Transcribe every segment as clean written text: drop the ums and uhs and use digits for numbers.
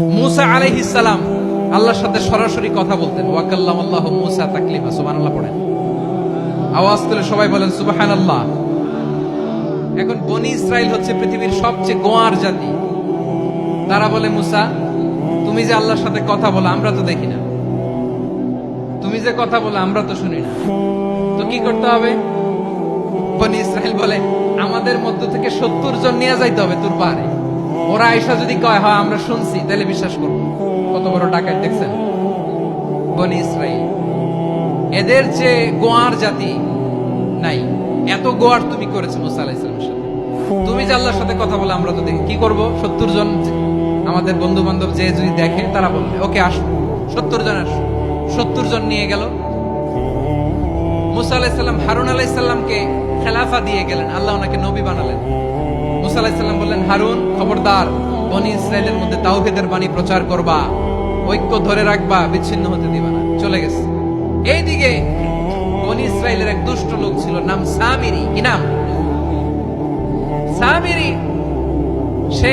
মুসা আলাইহিস সালাম আল্লাহর সাথে সরাসরি কথা বলতেন। ওয়া কাল্লামাল্লাহু মুসা তাকলিমা। সুবহানাল্লাহ পড়েন, আওয়াজ তুলে সবাই বলেন সুবহানাল্লাহ। এখন বনি ইসরাইল হচ্ছে পৃথিবীর সবচেয়ে গোয়ার জাতি। তারা বলে, মুসা তুমি যে আল্লাহর সাথে কথা বলো আমরা তো দেখি না, তুমি যে কথা বলো আমরা তো শুনি না, তো কি করতে হবে? বনি ইসরাইল বলে, আমাদের মধ্য থেকে 70 জন নিয়ে যাইতে হবে তোর পারে। ওরা আয়েশা যদি কয় হয় আমরা শুনছি, তাহলে বিশ্বাস করবো। কত বড় ডাকাত দেখছেন বনি ইসরাইল। এদের যে গোয়ার জাতি নাই, এত গোয়ার তুমি করেছো মুসা আলাইহিস সালামের সাথে। তুমি যে আল্লাহর সাথে কথা বলে আমরা তো দেখি, কি করব? 70 জন আমাদের বন্ধু বান্ধব যে যদি দেখে তারা বলবে ওকে আসো, 70 জন আসো। 70 জন নিয়ে গেল। মুসা আলাইহিস সালাম হারুন আলাইহিস সালামকে খেলাফা দিয়ে গেলেন, আল্লাহ ওনাকে নবী বানালেন। মুসা আলাইহিস সালাম বললেন, হারুন খবরদার, বনি ইসরাইলের মধ্যে তাওহীদের বাণী প্রচার করবা, ঐক্য ধরে রাখবা, বিচ্ছিন্ন হতে দিবা না। চলে গেছে। এইদিকে বনি ইসরাইলের এক দুষ্ট লোক ছিল, নাম সামিরি। কি নাম? সামিরি। সে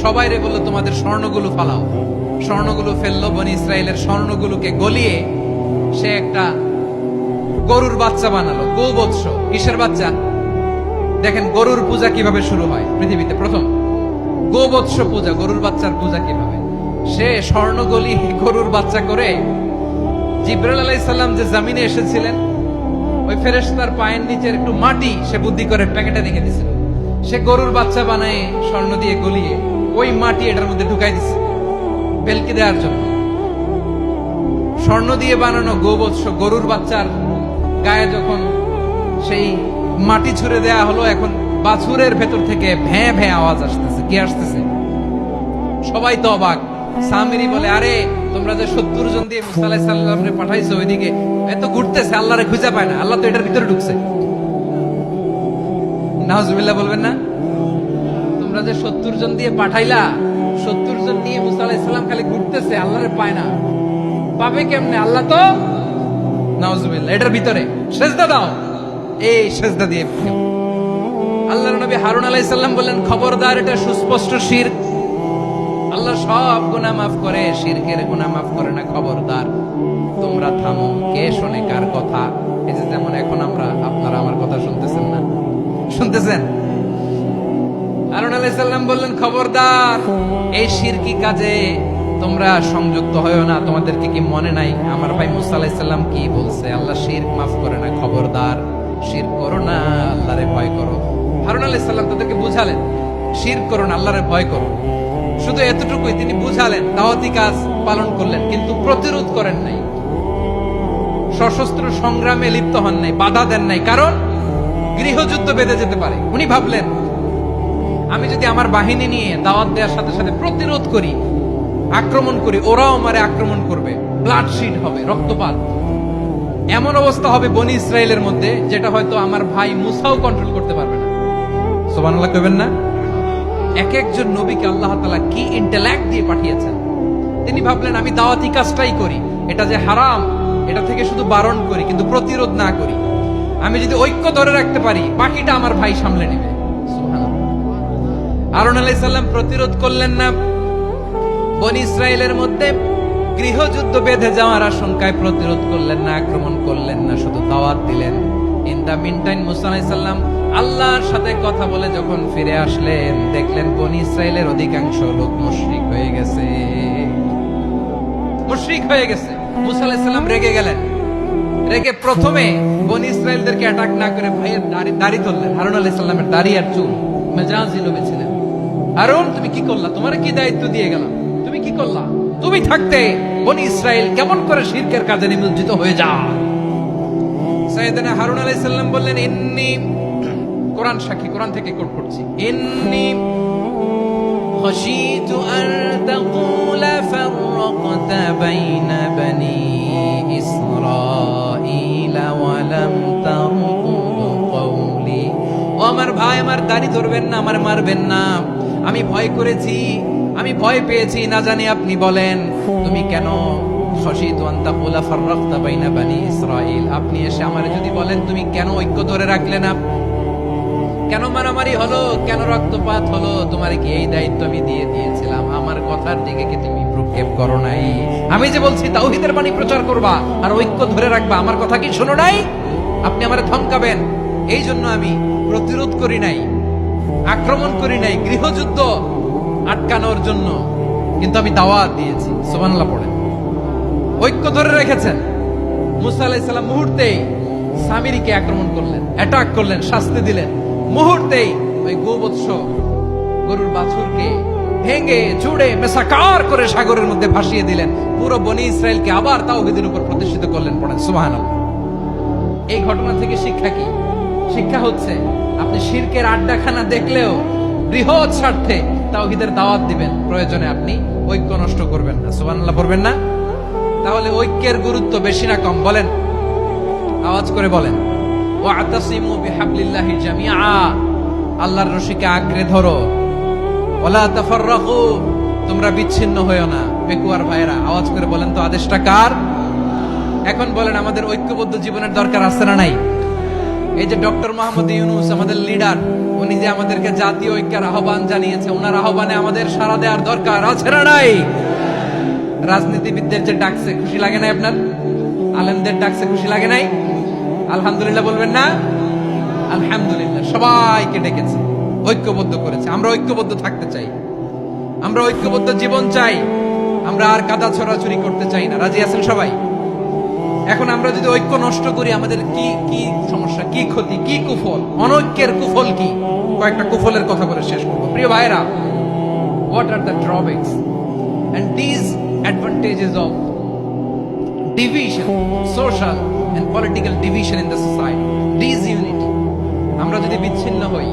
সবাইরে বলল তোমাদের স্বর্ণগুলো ফালাও। স্বর্ণগুলো ফেললো। বনি ইসরাইলের স্বর্ণগুলোকে গলিয়ে সে একটা গরুর বাচ্চা বানালো। গোবৎস। কিসের বাচ্চা? দেখেন গরুর পূজা কিভাবে শুরু হয় পৃথিবীতে প্রথম। গোবৎস পূজা, গরুর বাচ্চার পূজা কিভাবে। সে স্বর্ণ গলি গরুর বাচ্চা করে, জিবরাইল আলাইহিস সালাম যে জমিনে এসেছিলেন, ওই ফেরেশতার পায়ের নিচের একটু মাটি সে বুদ্ধি করে প্যাকেটে রেখে দিয়েছিল। সে গরুর বাচ্চা বানায় স্বর্ণ দিয়ে গলিয়ে ওই মাটি এটার মধ্যে ঢুকাই দিছে বেলকি দেওয়ার জন্য। স্বর্ণ দিয়ে বানানো গোবৎস গরুর বাচ্চার গায়ে যখন সেই মাটি ছুঁড়ে দেয়া হলো, এখন বাছুরের ভেতর থেকে ভ্যাঁ ভ্যাঁ আওয়াজ আসতেছে। কি আসতেছে? সবাই তো অবাক। সামিরি বলে, আরে তোমরা যে 70 জন দিয়ে মুসা আলাইহিস সালামকে পাঠাইছো, ওইদিকে এত ঘুরতেছে, আল্লাহরে খুঁজে পায় না, আল্লাহ তো এটার ভিতরে ঢুকছে। নাউজুবিল্লাহ বলবেন না? তোমরা যে 70 জন দিয়ে পাঠাইলা, 70 জন নিয়ে মুসা আলাইহিস সালাম খালি ঘুরতেছে, আল্লাহরে পায় না। পাবে কেমনে? আল্লাহ তো নাউজুবিল্লাহ এটার ভিতরে। সেজদা দাও। এই সেজদা দিয়ে আল্লাহর নবী হারুন আলাইহিস সালাম বললেন, খবরদার, এটা সুস্পষ্ট শিরক। আল্লাহ সব গুনাহ মাফ করে, শিরকের গুনাহ মাফ করে না। খবরদার, তোমরা থামো। কে শোনে কার কথা? এই যে যেমন এখন আপনারা আমার কথা শুনতেছেন না? শুনতেছেন? হারুন আলাইহিস সালাম বললেন, খবরদার, এই শিরকি কাজে তোমরা সংযুক্ত হয়ো না। তোমাদেরকে কি মনে নাই আমার ভাই মুসা আলাইহিস সালাম কি বলছে? আল্লাহ শিরক মাফ করে না। খবরদার, শিরক করো না, আল্লাহরে ভয় করো। হারুন আলাইহিস সালাম তাদেরকে বুঝালেন, শিরক করো না, আল্লাহরে ভয় করো। শুধু এতটুকুই তিনি বুঝালেন, দাওয়াতি কাজ পালন করলেন, কিন্তু প্রতিরোধ করেন নাই, সশস্ত্র সংগ্রামে লিপ্ত হন নাই, বাধা দেন নাই। কারণ গৃহযুদ্ধ বেঁধে যেতে পারে। উনি ভাবলেন, আমি যদি আমার বাহিনী নিয়ে দাওয়াত দেওয়ার সাথে সাথে প্রতিরোধ করি, আক্রমণ করি, ওরাও আমারে আক্রমণ করবে, ব্লাডশিড হবে, রক্তপাত। এমন অবস্থা হবে বনি ইসরাইলের মধ্যে, যেটা হয়তো আমার ভাই মুসাও কন্ট্রোল করতে পারবে না। সুবহানাল্লাহ কইবেন না? এক একজন নবীকে আল্লাহ তাআলা কি ইন্টেলেক্ট দিয়ে পাঠিয়েছেন। তিনি ভাবলেন, আমি দাওয়াতি কাজটাই করি, এটা যে হারাম এটা থেকে শুধু বারণ করি, কিন্তু প্রতিরোধ না করি। আমি যদি ঐক্য ধরে রাখতে পারি, বাকিটা আমার ভাই সামলে নেবে। সুবহানাল্লাহ। হারুন আলাইহিস সালাম প্রতিরোধ করলেন না। বনি ইসরাইলের মধ্যে গৃহযুদ্ধ বেঁধে যাওয়ার আশঙ্কায় প্রতিরোধ করলেন না, আক্রমণ করলেন না, শুধু দাওয়াত দিলেন। ইন দা মিনটাইম মুসা আলাইহিস সালাম আল্লাহর সাথে কথা বলে যখন ফিরে আসলেন, দেখলেন বনি ইসরাইলের অধিকাংশ লোক মুশরিক হয়ে গেছে। মুশরিক হয়ে গেছে। মুসা আলাইহিস সালাম রেগে গেলেন। রেগে প্রথমে বনি ইসরাইলদেরকে অ্যাটাক না করে ভাইয়ের দাড়ি ধরলেন। হারুন আলাইহিস সালামের দাড়ি আর চুল মেজাজি লোভেছিলেন। হারুন, তুমি কি করলা? তোমার কি দায়িত্ব দিয়ে গেলাম, তুমি কি করলা? তুমি থাকতে বনি ইসরাইল কেমন করে শিরকের কাজে নিমজ্জিত হয়ে যায়? সাইয়েদনা হারুন আলাইহিস সালাম বললেন, ইন্নী, কোরআন সাক্ষী, কোরআন থেকে কোট করছি, ইন্নী খাশিতু আন তাকুলা ফাররাকতা বাইনা বানি ইসরাঈলা ওয়া লাম তারকুবু কওলি। ও আমার ভাই, আমার দাড়ি ধরবেন না, আমার মারবেন না। আমি ভয় করেছি, আমি ভয় পেয়েছি, না জানি আপনি বলেন তুমি কেন খাশিতু আন তাকুলা ফাররাকতা বাইনা বানি ইসরাঈল। আপনি এসে আমারে যদি বলেন তুমি কেন ঐক্য ধরে রাখলে না, কেন মারামারি হলো, কেন রক্তপাত হলো? তোমার কি এই দায়িত্ব আমি দিয়ে দিয়েছিলাম? আমার কথার দিকে কি তুমি ভ্রুক্ষেপ করো নাই? আমি যে বলছি তাওহীদের বাণী প্রচার করবা আর ঐক্য ধরে রাখবা, আমার কথা কি শোনো নাই? আপনি আমারে ধমকাবেন, এই জন্য আমি প্রতিরোধ করি নাই, আক্রমণ করি নাই, গৃহযুদ্ধ আটকানোর জন্য কিন্তু আমি দাওয়াত দিয়েছি। সুবহানাল্লাহ পড়েন। ঐক্য ধরে রেখেছেন। মুসা আলাইহিস সালাম মুহূর্তেই সামিরীকে আক্রমণ করলেন, অ্যাটাক করলেন, শাস্তি দিলেন। মুহূর্তেই ওই গোবৎস গরুর বাছুরকে ভেঙে চুড়ে মেসাকার করে সাগরের মধ্যে ভাসিয়ে দিলেন। পুরো বনি ইসরায়েলকে আবার তাওহীদের উপর প্রতিষ্ঠিত করলেন। পড়েন সুবহানাল্লাহ। এই ঘটনা থেকে শিক্ষা কি? শিক্ষা হচ্ছে আপনি শিরকের আড্ডাখানা দেখলেও বৃহৎ স্বার্থে তাওহীদের দাওয়াত দিবেন, প্রয়োজনে আপনি ঐক্য নষ্ট করবেন না। সুবহানাল্লাহ পড়বেন না? তাহলে ঐক্যের গুরুত্ব বেশি না কম বলেন? আওয়াজ করে বলেন। ওয়াতাসিমু বিহাবলিল্লাহি জামিআ, আল্লাহর রশিকে আঁকড়ে ধরো। ওয়ালা তাফাররাকু, তোমরা বিচ্ছিন্ন হয়ো না। পেকুয়ার ভাইরা আওয়াজ করে বলেন তো আদেশটা কার? এখন বলেন আমাদের ঐক্যবদ্ধ জীবনের দরকার আছে না নাই? এই যে ডক্টর মোহাম্মদ ইউনূস আমাদের লিডার, উনি যে আমাদেরকে জাতীয় ঐক্যের আহ্বান জানিয়েছে, ওনার আহ্বানে আমাদের সাড়া দেওয়ার দরকার আছে না নাই? রাজনীতিবিদদের যে ডাকছে খুশি লাগে নাই আপনার? আলেমদের ডাকছে খুশি লাগে নাই? আলহামদুলিল্লাহ বলবেন না? আলহামদুলিল্লাহ। সবাইকে ডেকেছে, ঐক্যবদ্ধ করেছে। আমরা ঐক্যবদ্ধ থাকতে চাই, আমরা ঐক্যবদ্ধ জীবন চাই, আমরা আর কাদা ছড়াছড়ি করতে চাই না। রাজি আছেন সবাই? এখন আমরা যদি ঐক্য নষ্ট করি আমাদের কি কি সমস্যা, কি ক্ষতি, কি কুফল? অনৈক্যের কুফল কি? কয়েকটা কুফলের কথা বলে শেষ করবো। প্রিয় ভাইরা, what are the drawbacks and disadvantages of division, social and political division in the society? Disunity. আমরা যদি বিচ্ছিন্ন হই,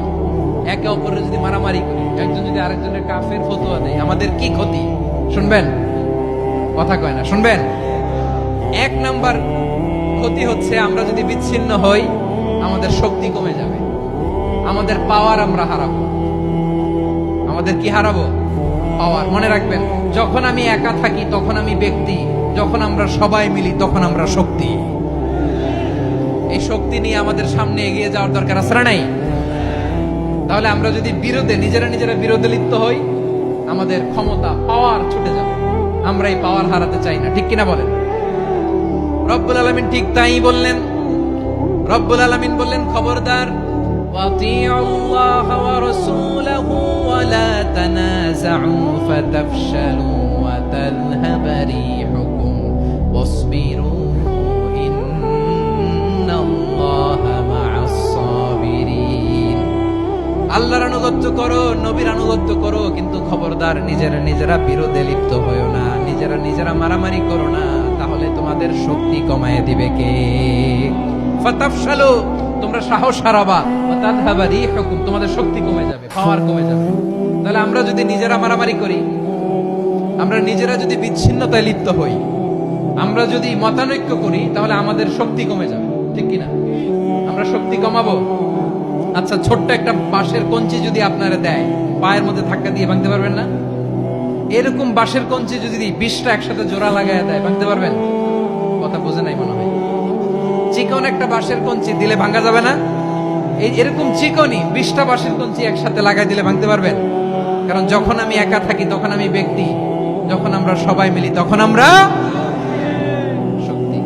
একে অপরের যদি মারামারি করি, একজন যদি আরেকজনের কাফের ফতোয়া দেয়, আমাদের কি ক্ষতি? শুনবেন? কথা কয় না, শুনবেন? এক নাম্বার ক্ষতি হচ্ছে আমরা যদি বিচ্ছিন্ন হই আমাদের শক্তি কমে যাবে, আমাদের পাওয়ার আমরা হারাবো। আমাদের কি হারাবো? পাওয়ার। মনে রাখবেন, যখন আমি একা থাকি তখন আমি ব্যক্তি, যখন আমরা সবাই মিলি তখন আমরা শক্তি। এই শক্তি নিয়ে আমাদের সামনে এগিয়ে যাওয়ার দরকার আছে না নাই? তাহলে আমরা যদি নিজেরা বিরোধে লিপ্ত হই, আমাদের ক্ষমতা, পাওয়ার ছুটে যাবে। আমরা এই পাওয়ার হারাতে চাই না, ঠিক কিনা বলেন? রব্বুল আলামিন ঠিক তাই বললেন। রব্বুল আলামিন বললেন, খবরদার, ওয়াতিউল্লাহ ওয়া রাসূলাহু ওয়া লা তানাযাউ ফাতাফশালু ওয়া তাযহাবা রিহুকুম ওয়াসবিরু ইন্নাল্লাহা মা'আস সাবিরিন। আল্লাহর আনুগত্য করো, নবীর আনুগত্য করো, কিন্তু খবরদার নিজেরা বিরোধে লিপ্ত হয়ো না, নিজেরা মারামারি করো না, তাহলে তোমাদের শক্তি কমায় দিবে কে? ফাতাফশালু, তোমরা সাহস হারাবা, ওয়া তাযহাবা রিহুকুম, তোমাদের শক্তি কমে যাবে, পাওয়ার কমে যাবে। তাহলে আমরা যদি নিজেরা মারামারি করি, আমরা নিজেরা যদি বিচ্ছিন্নতায় লিপ্ত হই, আমরা যদি মতানৈক্য করি, তাহলে আমাদের শক্তি কমে যাবে, ঠিক কিনা? আমরা শক্তি কমাবো। আচ্ছা, ছোট্ট একটা বাঁশের কঞ্চি যদি আপনারা দেয়, পায়ের মধ্যে ধাক্কা দিয়ে ভাঙতে পারবেন না? এরকম বাঁশের কঞ্চি যদি 20টা একসাথে জোড়া লাগায় দেয়, ভাঙতে পারবেন? কথা বোঝে নাই মনে হয়। চিকন একটা বাঁশের কঞ্চি দিলে ভাঙা যাবে না? এরকম চিকনই 20টা বাঁশের কঞ্চি একসাথে লাগাই দিলে ভাঙতে পারবেন? কারণ যখন আমি একা থাকি তখন আমি ব্যক্তি, যখন আমরা সবাই মিলি তখন আমরা শক্তি।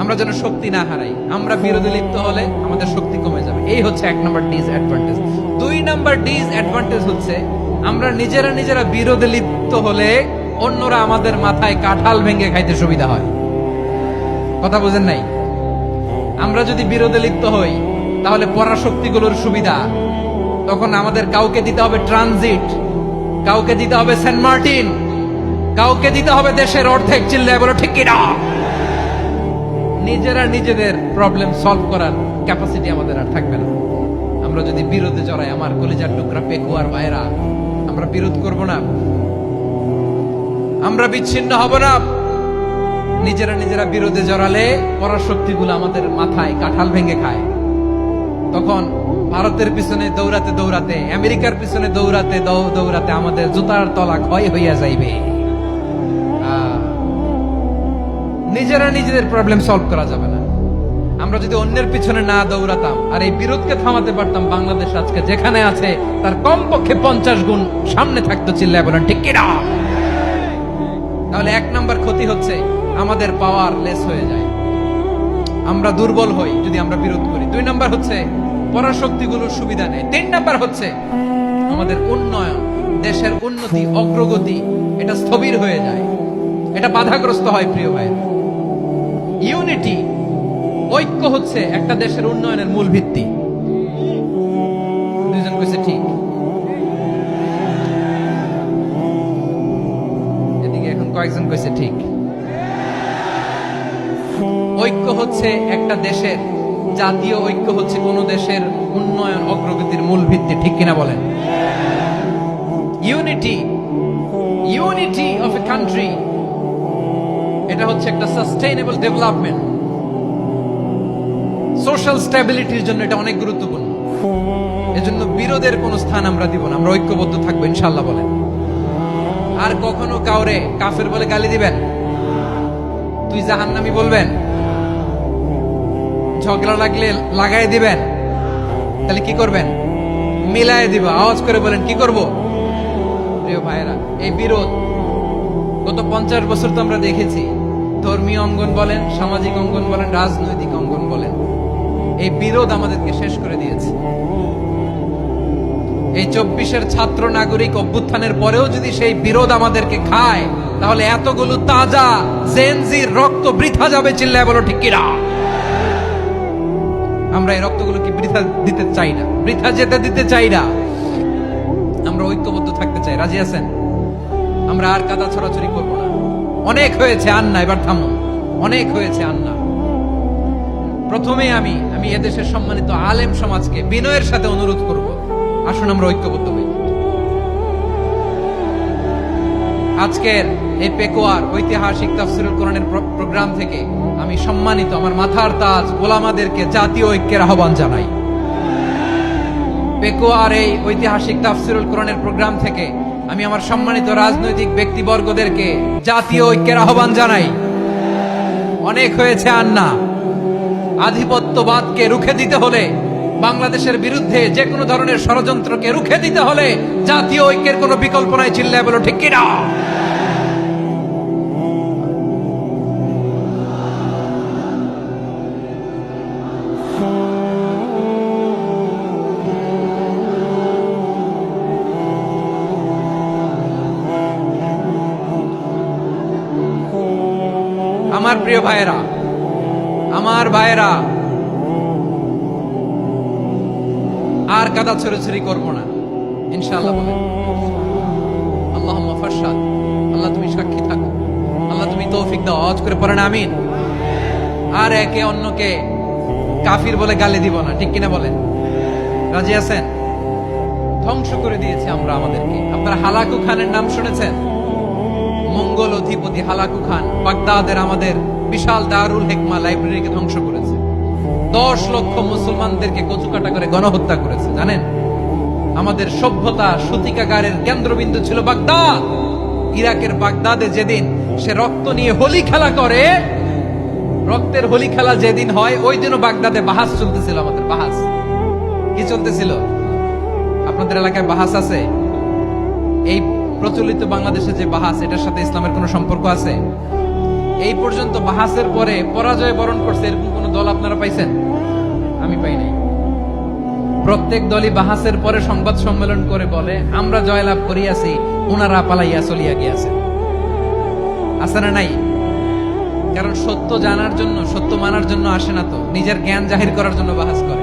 আমরা যেন শক্তি না হারাই। আমরা বিরোধী লিপ্ত হলে আমাদের শক্তি কমে যাবে। এই হচ্ছে 1 নম্বর ডিসঅ্যাডভান্টেজ। 2 নম্বর ডিসঅ্যাডভান্টেজ হচ্ছে আমরা নিজেরা বিরোধে লিপ্ত হলে অন্যরা আমাদের মাথায় কাঁঠাল ভেঙে খাইতে সুবিধা হয়। কথা বুঝেন নাই? আমরা যদি বিরোধে লিপ্ত হই তাহলে পরাশক্তিগুলোর সুবিধা, তখন আমাদের কাউকে দিতে হবে ট্রানজিট, কাউকে দিতে হবে সেন্ট মার্টিন, কাউকে দিতে হবে দেশের অর্ধেক। চিল্লায় বলো ঠিক কিনা? নিজেদের প্রবলেম সলভ করার ক্যাপাসিটি আমাদের আর থাকবে না। আমরা যদি বিরোধে জড়াই, আমার কলিজার টুকরা পেকুয়ার ভাইরা, আমরা বিরোধ করব না, আমরা বিচ্ছিন্ন হব না। নিজেরা বিরোধে জড়ালে পরাশক্তিগুলো আমাদের মাথায় কাঁঠাল ভেঙে খায়। তখন ভারতের পিছনে দৌড়াতে, আমেরিকার পিছনে দৌড়াতে আমাদের জুতার তলা ক্ষয় হইয়া যাইবে। নিজেদের প্রবলেম সলভ করা যাবে না। আমরা যদি অন্যের পিছনে না দৌড়াতাম আর এই বিরোধকে থামাতে পারতাম, বাংলাদেশ আজকে যেখানে আছে তার কমপক্ষে 50 গুণ সামনে থাকতো। চিল্লায় বলেন ঠিক কিনা? তাহলে 1 নাম্বার ক্ষতি হচ্ছে আমাদের পাওয়ার লেস হয়ে যায়, আমরা দুর্বল হই যদি আমরা বিরোধ করি। 2 নাম্বার হচ্ছে পরাশক্তিগুলোর সুবিধা নেই। 3 নাম্বার হচ্ছে আমাদের উন্নয়ন, দেশের উন্নতি, অগ্রগতি এটা স্থবির হয়ে যায়, এটা বাধাগ্রস্ত হয়। প্রিয় ভাই, ইউনিটি, ঐক্য হচ্ছে একটা দেশের উন্নয়নের মূল ভিত্তি। দুইজন কইছে ঠিক, এদিকে এখন কয়েকজন কইছে ঠিক। ঐক্য হচ্ছে একটা দেশের, জাতীয় ঐক্য হচ্ছে কোন দেশের উন্নয়ন অগ্রগতির মূল ভিত্তি, ঠিক কিনা বলেন? ইউনিটি অফ এ কান্ট্রি, এটা হচ্ছে একটা সাস্টেইনেবল ডেভেলপমেন্ট, সোশ্যাল স্ট্যাবিলিটির জন্য এটা অনেক গুরুত্বপূর্ণ। এজন্য বিরোধের কোনো স্থান আমরা দিব না, আমরা ঐক্যবদ্ধ থাকবো ইনশাআল্লাহ বলেন। আর কখনো কাউরে কাফের বলে গালি দিবেন, তুই জাহান্নামী বলবেন, ঝগড়া লাগলে লাগাই দিবেন, তাহলে কি করবেন? মিলায় দিব। আওয়াজ করে বলেন কি করব? প্রিয় ভাইরা, এই বিরোধ গত 50 বছর তো আমরা দেখেছি, ধর্মীয় অঙ্গন বলেন, সামাজিক অঙ্গন বলেন, রাজনৈতিক অঙ্গন বলেন, এই বিরোধ আমাদেরকে শেষ করে দিয়েছে। এই 24-এর ছাত্র নাগরিক অভ্যুত্থানের পরেও যদি সেই বিরোধ আমাদেরকে খায়, তাহলে এতগুলো তাজা জেনজির রক্ত বৃথা যাবে। চিল্লায় বলো ঠিক কিনা? আমরা এই রক্তগুলোকে বৃথা দিতে চাই না, বৃথা যেতে দিতে চাই না। আমরা ঐক্যবদ্ধ থাকতে চাই। রাজি আছেন? আমরা আর কাদা ছড়াছড়ি করবো না। অনেক হয়েছে আন্না, এবার থামুন। অনেক হয়েছে আন্না। প্রথমে আমি এদেশের সম্মানিত আলেম সমাজকে বিনয়ের সাথে অনুরোধ করব, আসুন আমরা ঐক্যবদ্ধ হই। আজকের এই পেকুয়ার ঐতিহাসিক তাফসীরুল কোরআনের প্রোগ্রাম থেকে আমি সম্মানিত আমার মাথার তাজ ওলামাদেরকে জাতীয় ঐক্যের আহ্বান জানাই। পেকুয়ার এই ঐতিহাসিক তাফসীরুল কোরআনের প্রোগ্রাম থেকে আমি আমার সম্মানিত রাজনৈতিক ব্যক্তিবর্গদেরকে জাতীয় ঐক্যের আহ্বান জানাই। অনেক হয়েছে আন্না। আধিপত্যবাদকে রুখে দিতে হলে, বাংলাদেশের বিরুদ্ধে যে কোনো ধরনের ষড়যন্ত্রকে রুখে দিতে হলে জাতীয় ঐক্যের কোনো বিকল্প নাই। চিল্লায় বলো ঠিক কিনা? আমার প্রিয় ভাইয়েরা, আমার ভাইয়েরা, আর কাদা ছড়াছড়ি করবো না ইনশাআল্লাহ বলেন। আল্লাহুম্মা ফারশাদ। আল্লাহ তুমি সাক্ষী থাকো, আল্লাহ তুমি তৌফিক দাও। আওয়াজ করে পড়েন আমিন। আর একে অন্যকে কাফির বলে গালি দিব না, ঠিক কিনা বলেন? রাজি আছেন? ধ্বংস করে দিয়েছে আমরা আমাদেরকে। আপনারা হালাকু খানের নাম শুনেছেন? মঙ্গল অধিপতি হালাকু খান বাগদাদের আমাদের বিশাল দারুল হিকমা লাইব্রেরিকে ধ্বংস করেছে। 10 লক্ষ মুসলমানদেরকে কচুকাটা করে গণহত্যা করেছে। জানেন, আমাদের সভ্যতা সূতিকাগারের কেন্দ্রবিন্দু ছিল বাগদাদ। ইরাকের বাগদাদে যেদিন সে রক্ত নিয়ে হোলি খেলা করে, রক্তের হোলি খেলা যেদিন হয়, ওই দিনও বাগদাদে বাহাস চলতেছিল। আমাদের বাহাস কি চলতেছিল? আপনাদের এলাকায় বাহাস আছে? এই প্রচলিত বাংলাদেশে যে বাহাস, এটার সাথে ইসলামের কোনো সম্পর্ক আছে? এই পর্যন্ত বাহাসের পরে পরাজয় বরণ করছে এরকম কোন দল আপনারা পাইছেন? আমি পাই নাই। প্রত্যেক দলই বাহাসের পরে সংবাদ সম্মেলন করে বলে আমরা জয়লাভ করিয়াছি, উনারা পালাইয়া চলিয়া গিয়াছে। আছে না নাই? কারণ সত্য জানার জন্য, সত্য মানার জন্য আসে না তো, নিজের জ্ঞান জাহির করার জন্য বাহাস করে।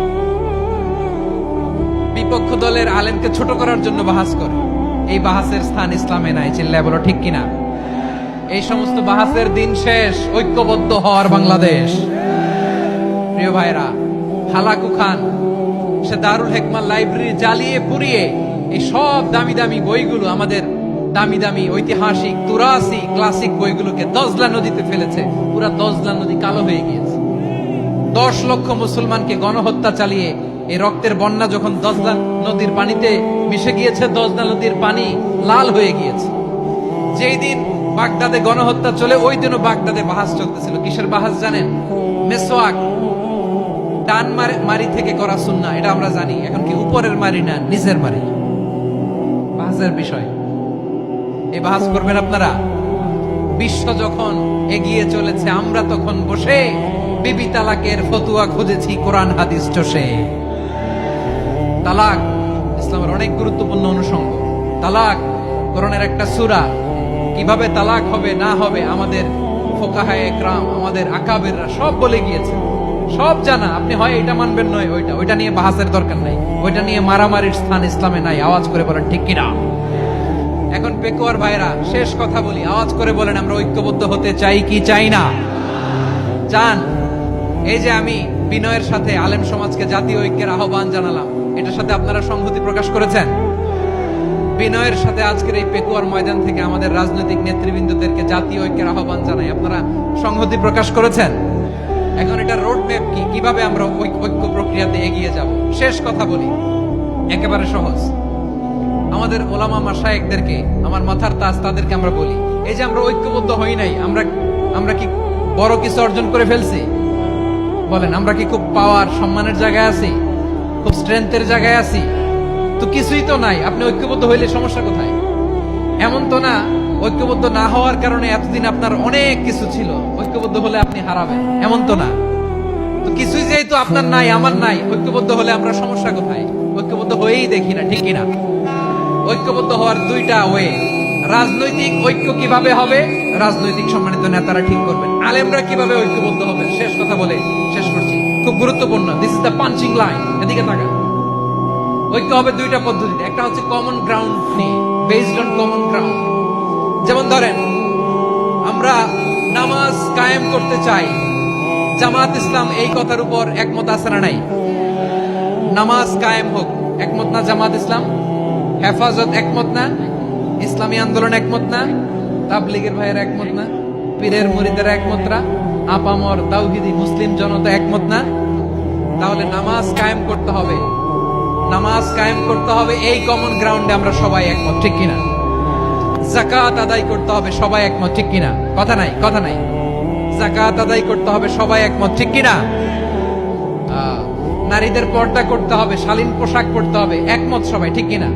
বিপক্ষ দলের আলেমকে ছোট করার জন্য বাহাস করে। এই বাহাসের স্থান ইসলামে নাই। চিল্লায় বলো ঠিক কিনা? এই সমস্ত বাহাসের দিন শেষ। ঐক্যবদ্ধ হওয়ার বাংলাদেশ। প্রিয় ভাইরা, হালাকু খান সে দারুল হিকমা লাইব্রেরি জ্বালিয়ে পুড়িয়ে এই সব দামি দামি বইগুলো, আমাদের দামি দামি ঐতিহাসিক তুরাসি ক্লাসিক বইগুলোকে দজলা নদীতে ফেলেছে। পুরা দজলা নদী কালো হয়ে গিয়েছে। 10 লক্ষ মুসলমানকে গণহত্যা চালিয়ে এই রক্তের বন্যা যখন দজলা নদীর পানিতে মিশে গিয়েছে, দজলা নদীর পানি লাল হয়ে গিয়েছে। যেই দিন বাগদাদে গণহত্যা চলে, ওই দিনও বাগদাদে বাহাস চলতেছিল। কিসের বাহাস জানেন? মেসওয়াক, ডান মারি থেকে করা সুন্নাহ, এটা আমরা জানি। এখন কি উপরের মারি না নিচের মারি? বাহাজের বিষয়, এই বাহাজ করবেন আপনারা। বিশ্ব যখন এগিয়ে চলেছে, আমরা তখন বসে বিবি তালাকের ফতুয়া খুঁজেছি কোরআন হাদিস চষে। তালাক ইসলামের অনেক গুরুত্বপূর্ণ অনুষঙ্গ। তালাক কোরআনের একটা সূরা। কিভাবে তালাক হবে না হবে আমাদের ফুকাহায়ে ইকরাম, আমাদের আকাবেররা সব বলে গিয়েছে, সব জানা। আপনি হয় এটা মানবেন, নয় ওইটা নিয়ে বাহাসের দরকার নাই, ওইটা নিয়ে মারামারির স্থান ইসলামে নাই। আওয়াজ করে বলেন ঠিক কিনা? এখন পেকুয়ার ভাইরা, শেষ কথা বলি, আওয়াজ করে বলেন আমরা ঐক্যবদ্ধ হতে চাই কি চাই না? চান? এই যে আমি বিনয়ের সাথে আলেম সমাজকে জাতীয় ঐক্যের আহ্বান জানালাম, এটার সাথে আপনারা সংহতি প্রকাশ করেছেন? বিনয়ের সাথে আজকের এই পেকুয়ার ময়দান থেকে আমাদের রাজনৈতিক নেতৃবৃন্দদেরকে জাতীয় ঐক্যের আহ্বান জানাই, আপনারা সংহতি প্রকাশ করেছেন? এখন এটা রোড ম্যাপ কি, কিভাবে আমরা ঐক্য প্রক্রিয়াতে এগিয়ে যাব? শেষ কথা বলি, একেবারে সহজ। আমাদের ওলামা মাশায়েখদেরকে, আমার মাথার তাজ, তাদেরকে আমরা বলি, এই যে আমরা ঐক্যবদ্ধ হই নাই, আমরা কি বড় কিছু অর্জন করে ফেলছি? বলেন, আমরা কি খুব পাওয়ার সম্মানের জায়গায় আছি? খুব স্ট্রেংথের জায়গায় আছি? তো কিছুই তো নাই। আপনি ঐক্যবদ্ধ হইলে সমস্যা কোথায়? এমন তো না ঐক্যবদ্ধ না হওয়ার কারণে এতদিন আপনার অনেক কিছু ছিল, ঐক্যবদ্ধ হলে আপনি হারাবেন, এমন তো না। তো কিছুই যেহেতু আপনার নাই, আমার নাই, ঐক্যবদ্ধ হলে আমরা সমস্যা কোথায়? ঐক্যবদ্ধ হয়েই দেখি না, ঠিক কিনা? ঐক্যবদ্ধ হওয়ার দুইটা ওয়ে। রাজনৈতিক ঐক্য কিভাবে হবে? রাজনৈতিক সম্মানিত নেতারা ঠিক করবেন। আলেমরা কিভাবে ঐক্যবদ্ধ হবে? শেষ কথা বলে শেষ করছি, খুব গুরুত্বপূর্ণ। This is the punching line. এদিকে তাকান। ঐক্য হবে দুইটা পদ্ধতিতে। একটা হচ্ছে কমন গ্রাউন্ড নিয়ে, বেসড অন কমন গ্রাউন্ড। যেমন ধরেন, আমরা নামাজ কায়েম করতে চাই, জামাত ইসলাম এই কথার উপর একমত আছে না নাই? নামাজ কায়েম হোক, একমত না জামাত ইসলাম? হেফাজত একমত না? ইসলামী আন্দোলন একমত না? তাবলীগের ভাইয়েরা একমত না? পীরের মুরিদেরা একমত না? আপামর তাওহীদি মুসলিম জনতা একমত না? তাহলে নামাজ কায়েম করতে হবে, নামাজ কায়েম করতে হবে এই কমন গ্রাউন্ডে আমরা সবাই একমত, ঠিক কিনা? যাকাত আদায় করতে হবে, সবাই একমত, ঠিক কিনা? কথা নাই, কথা নাই। যাকাত আদায় করতে হবে, সবাই একমত, ঠিক কিনা? নারীদের পর্দা করতে হবে, শালীন পোশাক পরতে হবে, একমত সবাই, ঠিক কিনা?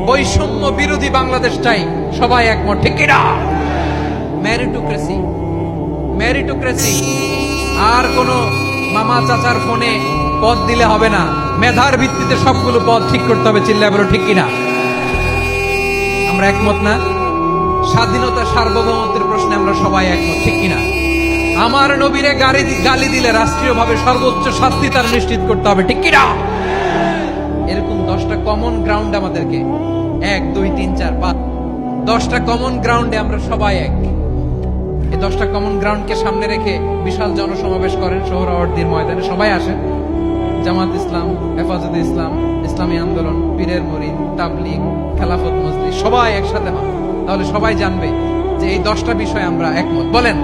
বৈষম্য বিরোধী বাংলাদেশ চাই, সবাই একমত, ঠিক কিনা? Meritocracy, meritocracy. আর কোন মামা চাচার ফোনে পদ দিলে হবে না, মেধার ভিত্তিতে সবগুলো পদ ঠিক করতে হবে। চিল্লায় বলো ঠিক কিনা? আমরা একমত না? স্বাধীনতা সার্বভৌমত্বের প্রশ্নে আমরা সবাই একমত, ঠিক কিনা? আমার নবীরে গালি দিলে রাষ্ট্রীয়ভাবে সর্বোচ্চ শাস্তি তার নিশ্চিত করতে হবে, ঠিক কিনা? এরকম 10টা কমন গ্রাউন্ড আমাদেরকে, 1 2 3 4 5, 10টা কমন গ্রাউন্ডে আমরা সবাই এক। এই 10টা কমন গ্রাউন্ডকে সামনে রেখে বিশাল জনসমাবেশ করেন সোহরাওয়ার্দীর ময়দানে, সবাই আসেন। জামাত ইসলাম, হেফাজতে ইসলাম, ইসলামী আন্দোলন, পীরের মুরিদ, তাবলীগ, খেলাফত মজলিস, সবাই একসাথে হন। তাহলে সবাই জানবে যে এই 10টা বিষয় আমরা একমত। বলেন,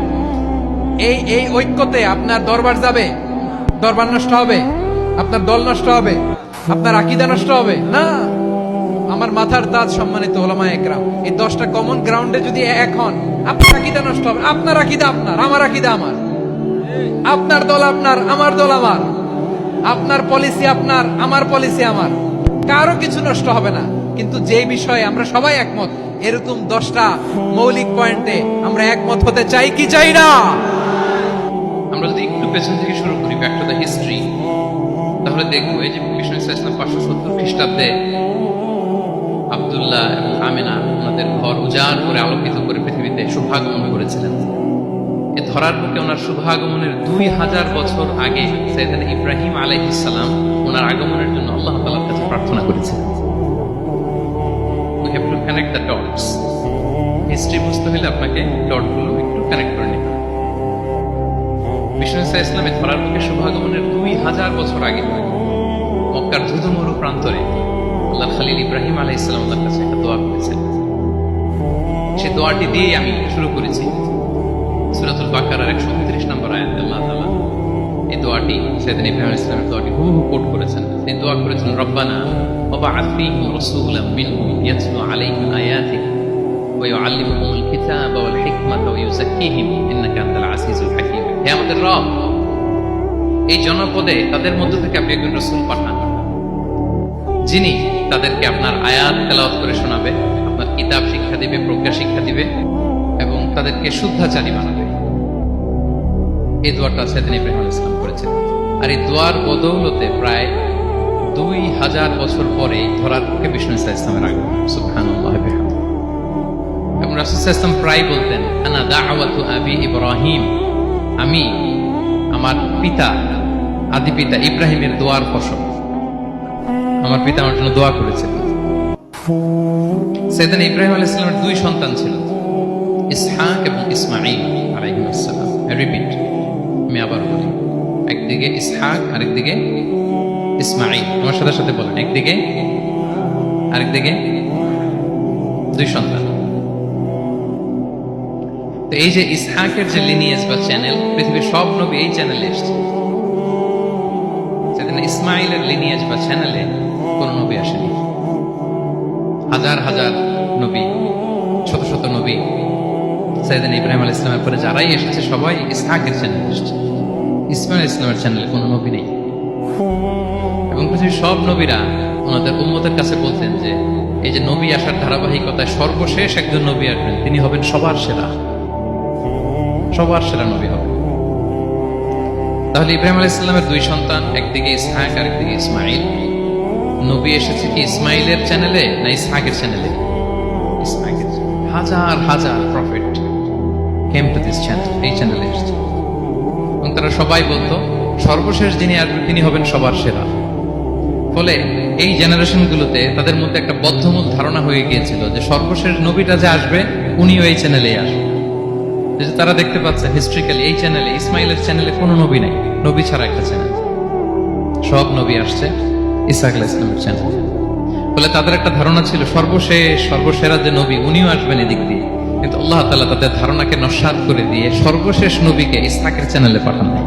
এই ঐক্যতে আপনার দরবার যাবে? দরবার নষ্ট হবে? আপনার দল নষ্ট হবে? আপনার আকীদা নষ্ট হবে না? আমার মাথার তাজ সম্মানিত ওলামায়ে একরাম, এই 10টা কমন গ্রাউন্ডে যদি এক হন, আপনার আকীদা নষ্ট হবে? আপনার আকীদা আপনার, আমার আকীদা আমার, আপনার দল আপনার, আমার দল আমার, আপনার পলিসি আপনার, আমার পলিসি আমার, কারো কিছু নষ্ট হবে না। কিন্তু যে বিষয়ে আমরা সবাই একমত, এরকম 10টা মৌলিক পয়েন্টে আমরা একমত হতে চাই কি চাই না? আমরা যদি একটু পেছন থেকে শুরু করি, ব্যাক টু দ্য হিস্ট্রি, তাহলে দেখবো এই যে বিষ্ণু ইসলাম 570 খ্রিস্টাব্দে আব্দুল্লাহ এবং আমেনা ওনাদের ঘর উজাড় করে আলোকিত করে পৃথিবীতে শুভাগমন করেছিলেন। এ ধরার বুকে ওনার শুভাগমনের 2000 বছর আগে সাইয়েদনা ইব্রাহিম আলাইহিস সালাম ওনার আগমনের জন্য আল্লাহ তাআলার কাছে প্রার্থনা করেছিলেন। We have to connect the dots. History বুঝতে হলে আপনাকে ডটগুলো একটু কানেক্ট করে নিতে হবে। বিষ্ণু ইসলামের ধরার বুকে শুভাগমনের 2000 বছর আগে মক্কার ধুধুমরু প্রান্তরে আল্লাহ খালিল ইব্রাহিম আলাইহিস সালাম আল্লাহর কাছে একটা দোয়া করেছেন। সে দোয়াটি দিয়ে আমি শুরু করেছি। সূরাতুল বাকারার 129 নম্বর আয়াতে আল্লাহ তাআলা এই দোয়াটি, সাইয়েদনা ইব্রাহিম আলাইহিস সালামের দোয়াটি হুবহু কোট করেছেন। তিনি দোয়া করেছেন, রব্বানা ওয়াবআথ ফীহিম রাসূলাম মিনহুম ইয়াতলু আলাইহিম আয়াতিক ওয়া ইউআল্লিমুহুমুল কিতাবা ওয়াল হিকমাতা ওয়া ইউযাক্কিহিম ইন্নাকা আনতাল আজিজুল হাকীম। হে আমাদের রব, এই জনপদে তাদের মধ্য থেকে আপনি একজন রাসূল পাঠান, যিনি তাদেরকে আপনার আয়াত তেলাওয়াত করে শোনাবে, আপনার কিতাব শিক্ষা দিবে, প্রজ্ঞা শিক্ষা দিবে এবং তাদেরকে শুদ্ধাচারী বানাবে। এই দোয়াটা সাইয়েদনা ইব্রাহিম আলাইহিস সালাম করেছিলেন। আর এই দোয়ার বদৌলতে প্রায় 2000 বছর পরে ধরার পক্ষে বিষ্ণু ইসলামের আগমন। সুবহানাল্লাহ বিহামদিহি। এবং রাসূল সাল্লাল্লাহু আলাইহি ওয়াসাল্লাম প্রায় বলতেন, আনা দাওয়াতু আবি ইব্রাহিম, আমি আমার পিতা, আদি পিতা ইব্রাহিমের দোয়ার ফসল। আমার পিতা আমার জন্য দোয়া করেছিলেন। সাইয়েদনা ইব্রাহিম আলাইহিস সালামের 2 সন্তান ছিল, ইসহাক এবং ইসমাঈল আলাইহিস সালাম। রিপিট, আমি আবার বলি, একদিকে ইসহাক আরেকদিকে ইসমাঈল। আমার সাথে সাথে বলেন, একদিকে আরেকদিকে 2 সন্তান। তো এই যে ইসহাকের যে লিনিয়েজ বা চ্যানেল, পৃথিবীর সব নবী এই চ্যানেলে এসেছে। সেদিন ইসমাইলের লিনিয়েজ বা চ্যানেলে কোন নবী আসেনি। হাজার হাজার নবী, শত শত নবী সাইয়েদনা ইব্রাহিম আলাইহিস সালামের পরে যারাই এসেছে সবাই ইসহাকের চ্যানেলে এসেছে। ইসমাইল ইসলামের চ্যানেলে কোনো নবী নেই। এবং পৃথিবীর সব নবীরা ওনাদের উম্মতের কাছে বলতেন যে এই যে নবী আসার ধারাবাহিকতায় সর্বশেষ একজন নবী আসবেন, তিনি হবেন সবার সেরা, সবার সেরা নবী হবে। তাহলে ইব্রাহিম আলাইহিস সালামের 2 সন্তান, একদিকে ইসহাক আরেকদিকে ইসমাঈল। নবী এসেছে কি ইসমাইলের চ্যানেলে না ইসহাকের চ্যানেলে? ইসহাকের চ্যানেলে। হাজার হাজার prophet came to this channel, এই চ্যানেলে এসেছে। এবং তারা সবাই বলতো সর্বশেষ যিনি আসবেন তিনি হবেন সবার সেরা। ফলে এই জেনারেশন গুলোতে তাদের মধ্যে একটা বদ্ধমূল ধারণা হয়ে গিয়েছিল যে সর্বশেষ নবীটা যে আসবে উনিও এই চ্যানেলেই আসবে। তারা দেখতে পাচ্ছে হিস্ট্রিক্যালি এই চ্যানেলে, ইসমাইলের চ্যানেলে কোনো নবী নাই, নবী ছাড়া একটা চ্যানেল। সব নবী আসছে ইসহাক আলাইহিস সালামের চ্যানেলে। ফলে তাদের একটা ধারণা ছিল সর্বশেষ সর্বসেরা যে নবী উনিও আসবেন এদিক দিয়ে। কিন্তু আল্লাহ তাআলা তাদের ধারণাকে নস্যাৎ করে দিয়ে সর্বশেষ নবীকে ইসহাকের চ্যানেলে পাঠান নাই।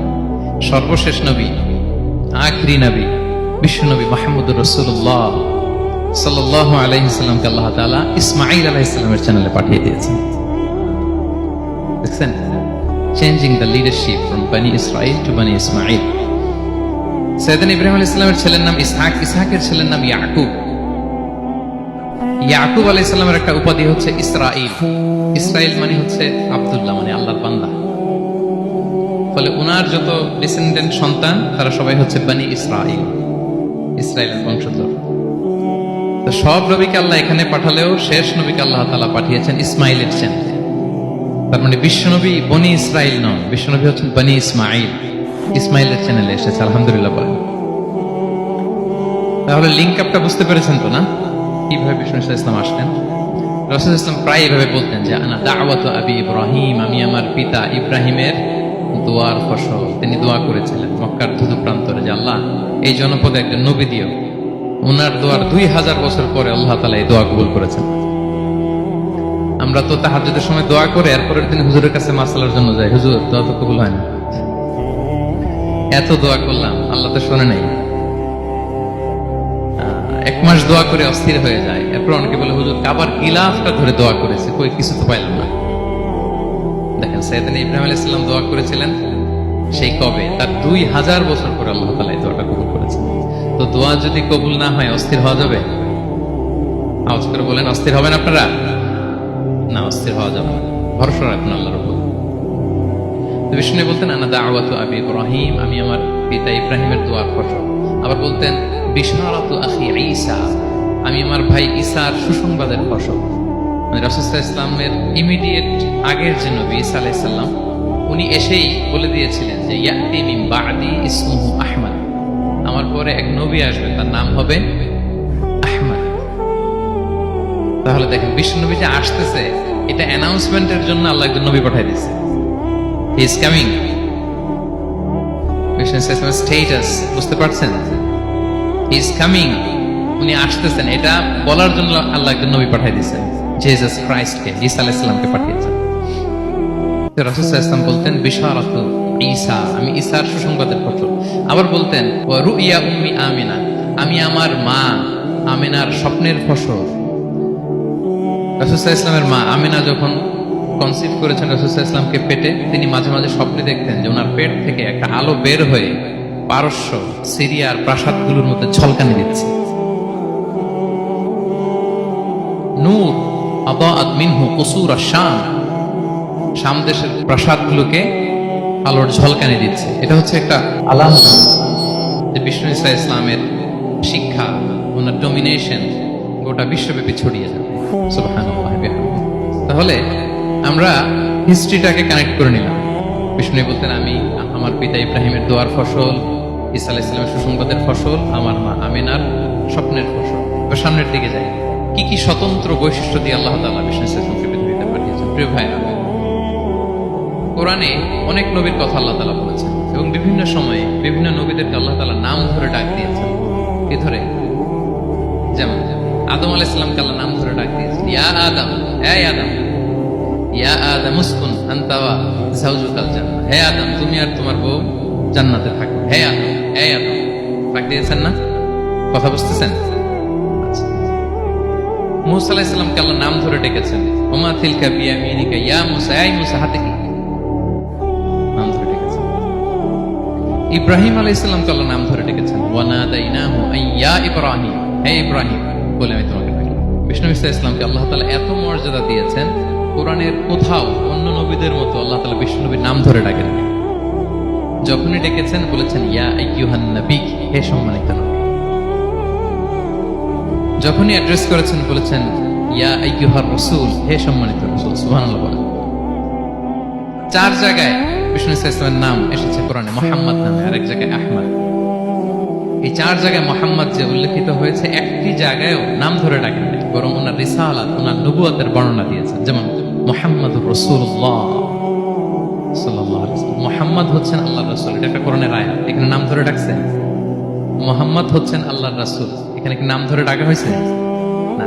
সর্বশেষ নবী, আখিরি নবী, বিশ্ব নবী মুহাম্মদুর রাসূলুল্লাহ সাল্লাল্লাহু আলাইহি সাল্লামকে আল্লাহ তাআলা ইসমাঈল আলাইহিস সালামের চ্যানেলে পাঠিয়ে দিয়েছেন। দেখছেন, চেঞ্জিং দ্য লিডারশিপ ফ্রম বনি ইসরাইল টু বনি ইসমাঈল। সাইয়েদনা ইব্রাহিম আলাইহিস সালামের ছেলের নাম ইসহাক, ইসহাকের ছেলের নাম ইয়াকুব। ইয়াকুব আলাইহিস সালামের একটা উপাধি হচ্ছে ইসরাঈল। ইসরাঈল মানে হচ্ছে আব্দুল্লাহ, মানে আল্লাহর বান্দা। ফলে উনার যত ডিসেন্ডেন্ট সন্তান তারা সবাই হচ্ছে বনি ইসরাঈল, ইসরাঈলের বংশধর। তো সব নবীকে আল্লাহ এখানে পাঠালেও শেষ নবীকে আল্লাহ তাআলা পাঠিয়েছেন ইসমাঈলের চ্যানেলে। তার মানে বিশ্বনবী বনি ইসরাইল নন, বিশ্বনবী হচ্ছেন বনি ইসমাঈল, ইসমাইলের চ্যানেলে এসেছে। আলহামদুলিল্লাহ বলেন। তাহলে লিঙ্ক আপটা বুঝতে পেরেছেন তো না, কিভাবে বিষ্ণু ইসলাম আসলেন? রাসূল ইসলাম প্রায় এভাবে বলতেন যে আনা দাওয়াতু আবি ইব্রাহিম, আমি আমার পিতা ইব্রাহিমের দোয়ার ফসল। তিনি দোয়া করেছিলেন মক্কার ধুধু প্রান্তরে যে আল্লাহ এই জনপদে একজন নবী দিও। ওনার দোয়ার 2000 বছর পরে আল্লাহ তাআলা এই দোয়া কবুল করেছেন। আমরা তো তাহাজ্জুদের সময় দোয়া করে এরপরের দিন হুজুরের কাছে মাসালার জন্য যাই, হুজুর দোয়া তো কবুল হয় না। এত দোয়া করলাম আল্লাহ তো শোনে নাই। 1 মাস দোয়া করে অস্থির হয়ে যায়। এরপর অনেকে বলে হুজুর কাবার গিলাফটা ধরে দোয়া করেছে, কই কিছু তো পাইলাম না। দেখেন সাইয়েদনা ইব্রাহিম আলাইহিস সালাম দোয়া করেছিলেন সেই কবে, তার 2000 বছর পরে আল্লাহ তাআলা এই দোয়াটা কবুল করেছেন। তো দোয়া যদি কবুল না হয় অস্থির হওয়া যাবে? আওয়াজ করে বলেন, অস্থির হবেন আপনারা? না, অস্থির হওয়া যাবে না, ভরসা রাখুন আল্লাহর উপর। বিষ্ণু বলতেন আনা দাওয়াতু আবি ইব্রাহিম, আমি আমার পিতা ইব্রাহিমের দোয়ার ফসল। আবার বলতেন বিশারাতু আখি ঈসা, আমি আমার ভাই ঈসার সুসংবাদের ফসল। মানে রাসূল সাল্লাল্লাহু আলাইহি ওয়াসাল্লামের ইমিডিয়েট আগের যে নবী ঈসা আলাইহিস সালাম, উনি এসেই বলে দিয়েছিলেন যে ইয়াতি মিন বাদি ইসমুহু আহমদ, আমার পরে এক নবী আসবে তার নাম হবে আহমদ। তাহলে দেখেন বিশ্ব নবী যে আসতেছে এটা অ্যানাউন্সমেন্টের জন্য আল্লাহ একজন নবী পাঠিয়ে দিয়েছে। He is coming. বিশ্ব নবীর স্ট্যাটাস বুঝতে পারছেন? হি ইজ কামিং, উনি আসতেছেন, এটা বলার জন্য আল্লাহ একজন নবী পাঠিয়ে দিয়েছেন, জিসাস ক্রাইস্টকে, ঈসা আলাইহিস সালামকে পাঠিয়েছেন। তো রাসূল সাল্লাল্লাহু আলাইহি ওয়াসাল্লাম বলতেন বিশারাতু ঈসা, আমি ঈসার সুসংবাদের ফসল। আবার বলতেন ওয়া রুইয়া উম্মি আমিনা, আমি আমার মা আমিনার স্বপ্নের ফসল। রাসূল সাল্লাল্লাহু আলাইহি ওয়াসাল্লামের মা আমিনা যখন কনসিভ করেছেন রাসূল সাল্লাল্লাহু আলাইহি ওয়াসাল্লামকে পেটে, তিনি মাঝে মাঝে স্বপ্নে দেখতেন যে ওনার পেট থেকে একটা আলো বের হয়ে পারস্য সিরিয়ার প্রাসাদগুলোর মধ্যে ঝলকানি দিচ্ছে। নূর আদাআত মিনহু কুসুর আশ-শাম, শাম দেশের প্রাসাদগুলোকে আলোর ঝলকানি দিচ্ছে। এটা হচ্ছে একটা আলামত যে বিষ্ণু ঈসা ইসলামের শিক্ষা, ওনার ডমিনেশন গোটা বিশ্বব্যাপী ছড়িয়ে যাবে। সুবহানাল্লাহ বিহামদিহি। তাহলে আমরা হিস্ট্রিটাকে কানেক্ট করে নিলাম। বিষ্ণু বলতেন, আমি আমার পিতা ইব্রাহিমের দোয়ার ফসল, ঈসা আলাইহিস সালামের সুসংবাদের ফসল, আমার মা আমিনার স্বপ্নের ফসল। এবার সামনের দিকে যাই, কি কি স্বতন্ত্র বৈশিষ্ট্য দিয়ে আল্লাহ তাআলা বিষ্ণু ঈসা ইসলামকে পৃথিবীতে পাঠিয়েছেন। প্রিয় ভাইরা, কোরআনে অনেক নবীর কথা আল্লাহ তাআলা বলেছেন এবং বিভিন্ন সময়ে বিভিন্ন নবীদেরকে আল্লাহ তাআলা নাম ধরে ডাক দিয়েছেন। কি ধরে? যেমন আদম আলাইহিস সালামকে আল্লাহ নাম ধরে ডাক দিয়েছেন, ইয়া আদম, হে আদম, ইয়া আদম উসকুন আনতা ওয়া যাওজুকাল জান্নাহ, হে আদম তুমি আর তোমার বউ জান্নাতে থাকো, হে আদম, হে আদম। ডাক দিয়েছেন না? কথা বুঝতেছেন? আচ্ছা। মূসা আলাইহিস সালামকে আল্লাহ নাম ধরে ডেকেছেন, ওমা তিলকা বিয়ামিনিকা ইয়া মূসা, এই মূসা হাতে কি? নাম ধরে ডেকেছেন। ইব্রাহিম আলাইহিস সালামকে আল্লাহ নাম ধরে ডেকেছেন, ওয়া নাদাইনাহু আইয়া ইব্রাহিম, হে ইব্রাহিম বলে আমি তোমাকে ডাকলাম। বিষ্ণু ঈসা ইসলামকে আল্লাহ তাআলা এত মর্যাদা দিয়েছেন, কোরআনের কোথাও অন্য নবীদের মতো আল্লাহ তাআলা বিষ্ণু নবীর নাম ধরে ডাকেন। যখনই ডেকেছেন বলেছেন ইয়া আইয়ুহান নবী, হে সম্মানিত নবী। যখনই অ্যাড্রেস করেছেন বলেছেন ইয়া আইয়ুহার রাসূল, হে সম্মানিত রাসূল। সুবহানাল্লাহ বলেন। 4 জায়গায় বিষ্ণু ঈসা ইসলামের নাম এসেছে কোরআনে মুহাম্মদ নামে, আর এক জায়গায় আহমদ। এই 4 জায়গায় মুহাম্মদ যে উল্লেখিত হয়েছে, একটি জায়গায়ও নাম ধরে ডাকেন নাই, বরং ওনার রিসালাত, ওনার নবুয়তের বর্ণনা দিয়েছেন। যেমন মুহাম্মাদুর রাসূলুল্লাহ সাল্লাল্লাহু আলাইহি ওয়াসাল্লাম, মুহাম্মদ হচ্ছেন আল্লাহর রাসূল। এটা একটা কোরআনের আয়াত, এখানে নাম ধরে ডাকছে। মুহাম্মদ হচ্ছেন আল্লাহর রাসূল, এখানে কি নাম ধরে ডাকা হয়েছে? না।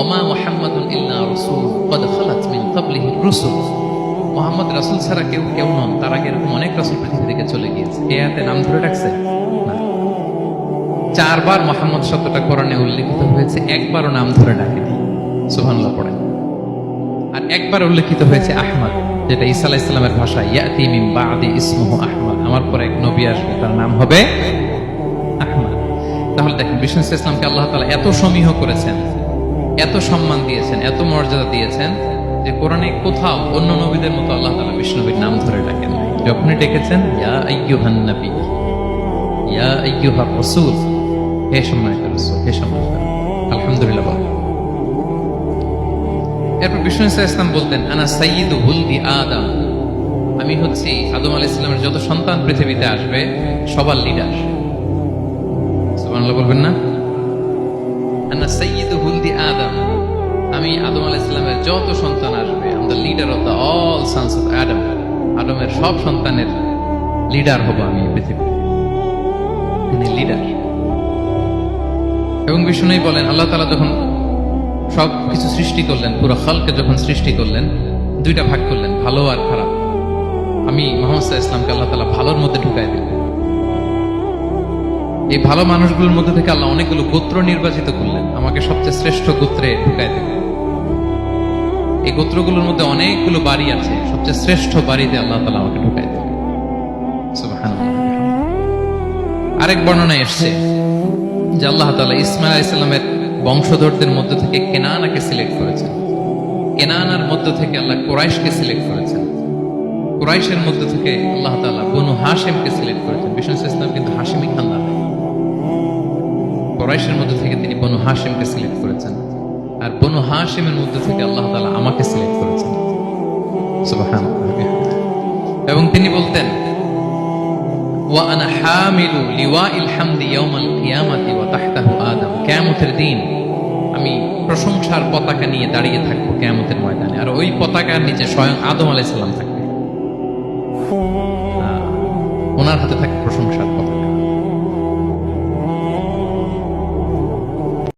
ওমা মুহাম্মাদুন ইল্লা রাসূল ক্বাদ খালাত মিন ক্বাবলিহি রুসুল, মুহাম্মদ রাসূল ছাড়া কেউ নন, তার আগে এরকম অনেক রাসূল পৃথিবী থেকে চলে গিয়েছে। এই আয়াতে নাম ধরে ডাকছে না। 4 বার মুহাম্মদ শব্দটা কোরআনে উল্লেখিত হয়েছে, একবারও নাম ধরে ডাকেনি। সুবহানাল্লাহ পড়েন। আর একবার উল্লেখিত হয়েছে আহমদ, যেটা ঈসা আলাইহিস সালামের ভাষা, ইয়াতি মিন বাদি ইসমুহু আহমদ, আমার পরে এক নবী আসবে, তার নাম হবে আহমদ। তাহলে দেখেন বিষ্ণু ইসলামকে আল্লাহ তাআলা এত সমীহ করেছেন, এত সম্মান দিয়েছেন, এত মর্যাদা দিয়েছেন যে কোরআনে কোথাও অন্য নবীদের মতো আল্লাহ তাআলা বিষ্ণু নবীর নাম ধরে ডাকেন। যখনই ডেকেছেন ইয়া আইয়ুহান নবী, ইয়া আইয়ুহার রাসূল, হে সম্মানিত রাসূল, হে সম্মানিত। আলহামদুলিল্লাহ বলেন। এরপর বিষ্ণু ইসলাম বলতেন, আনা সাইয়্যিদু ওয়ালদি আদম, আমি হচ্ছি আদম আলাইহিস সালামের যত সন্তান পৃথিবীতে আসবে সবার লিডার। সুবহানাল্লাহ বলবেন না? আনা সাইয়্যিদু ওয়ালদি আদম, আমি আদম আলাইহিস সালামের যত সন্তান আসবে, I am the leader of the all sons of আদম, আদমের সব সন্তানের লিডার হব আমি পৃথিবীতে। তিনি লিডার। এবং বিষ্ণু বলেন, আল্লাহ তাআলা যখন সব কিছু সৃষ্টি করলেন, পুরো খালকে যখন সৃষ্টি করলেন, 2টা ভাগ করলেন, ভালো আর খারাপ। আমি মুহাম্মদ সাল্লাল্লাহু আলাইহি ওয়াসাল্লামকে আল্লাহ তাআলা ভালোর মধ্যে ঢুকাই দিলেন। এই ভালো মানুষগুলোর মধ্যে থেকে আল্লাহ অনেকগুলো গোত্র নির্বাচিত করলেন, আমাকে সবচেয়ে শ্রেষ্ঠ গোত্রে ঢুকাই দিলেন। এই গোত্রগুলোর মধ্যে অনেকগুলো বাড়ি আছে, সবচেয়ে শ্রেষ্ঠ বাড়িতে আল্লাহ তাআলা আমাকে ঢুকাই দিলেন। সুবহানাল্লাহ। আরেক বর্ণনায় এসেছে যে আল্লাহ তাআলা ইসমাঈল আলাইহিস সালামের বংশধরদের মধ্য থেকে কেনানাকে সিলেক্ট করেছেন, কেনানার মধ্য থেকে আল্লাহ কুরাইশকে সিলেক্ট করেছেন, কুরাইশের মধ্য থেকে আল্লাহ তাআলা বনু হাশিমকে সিলেক্ট করেছেন। বিষ্ণু ইসলাম কিন্তু হাশিমি খানদান, কুরাইশের মধ্য থেকে তিনি বনু হাশিমকে সিলেক্ট করেছেন, আর বনু হাশিমের মধ্য থেকে আল্লাহ তাআলা আমাকে সিলেক্ট করেছেন। সুবহানাল্লাহ। এবং তিনি বলতেন, ওয়া আনা হামিলু লিওয়াইল হামদি ইয়াউমাল কিয়ামাতি ওয়া তাহতাহু আদম, কিয়ামতের দিন আমি প্রশংসার পতাকা নিয়ে দাঁড়িয়ে থাকবো কিয়ামতের ময়দানে, আর ওই পতাকার নিচে স্বয়ং আদম আলাইহিস সালাম থাকবে, ওনার হাতে থাকবে প্রশংসার পতাকা।